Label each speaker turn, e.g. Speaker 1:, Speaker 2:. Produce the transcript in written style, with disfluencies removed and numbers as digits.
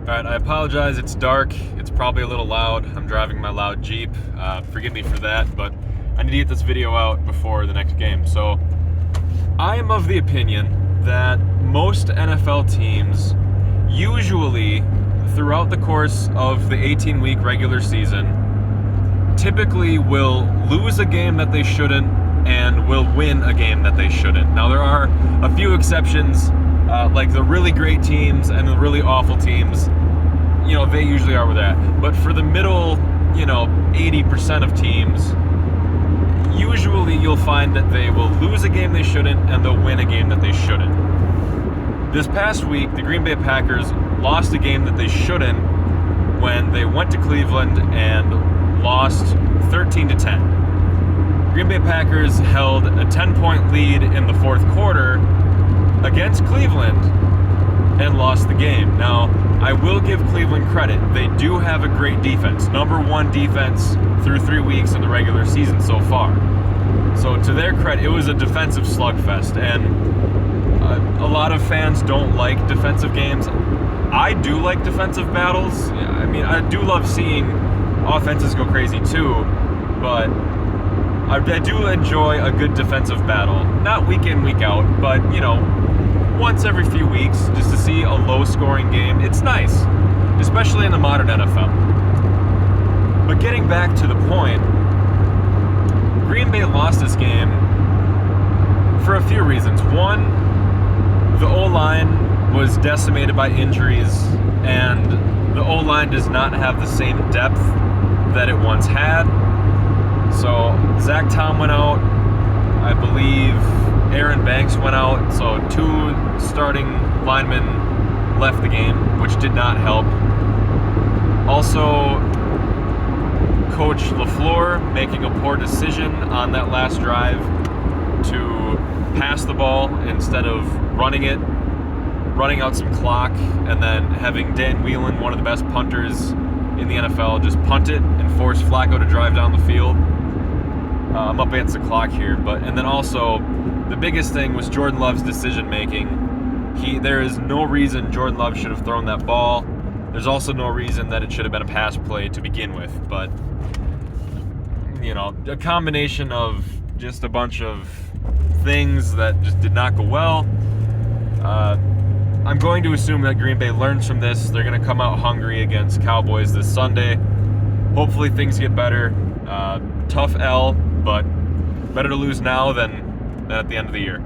Speaker 1: Alright, I apologize, it's dark, it's probably a little loud, I'm driving my loud Jeep, forgive me for that, but I need to get this video out before the next game. So, I am of the opinion that most NFL teams usually, throughout the course of the 18-week regular season, typically will lose a game that they shouldn't and will win a game that they shouldn't. Now, there are a few exceptions, like the really great teams and the really awful teams. They usually are with that. But for the middle, 80% of teams, usually you'll find that they will lose a game they shouldn't and they'll win a game that they shouldn't. This past week, the Green Bay Packers lost a game that they shouldn't when they went to Cleveland and lost 13-10. Green Bay Packers held a 10-point lead in the fourth quarter against Cleveland and lost the game. Now, I will give Cleveland credit. They do have a great defense. Number one defense through 3 weeks in the regular season so far. So to their credit, it was a defensive slugfest, and a lot of fans don't like defensive games. I do like defensive battles. I mean, I do love seeing offenses go crazy too, but I do enjoy a good defensive battle. Not week in, week out, but, once every few weeks, just to see a low-scoring game. It's nice, especially in the modern NFL. But getting back to the point, Green Bay lost this game for a few reasons. One, the O-line was decimated by injuries, and the O-line does not have the same depth that it once had. So Zach Tom went out. I believe Aaron Banks went out. So 2 starting linemen left the game, which did not help. Also, Coach LaFleur making a poor decision on that last drive to pass the ball instead of running it, running out some clock, and then having Dan Whelan, one of the best punters in the NFL, just punt it and force Flacco to drive down the field. I'm up against the clock here, and then also the biggest thing was Jordan Love's decision making. There is no reason Jordan Love should have thrown that ball. There's also no reason that it should have been a pass play to begin with, but a combination of just a bunch of things that just did not go well. I'm going to assume that Green Bay learns from this. They're going to come out hungry against Cowboys this Sunday. Hopefully things get better. Tough L, but better to lose now than at the end of the year.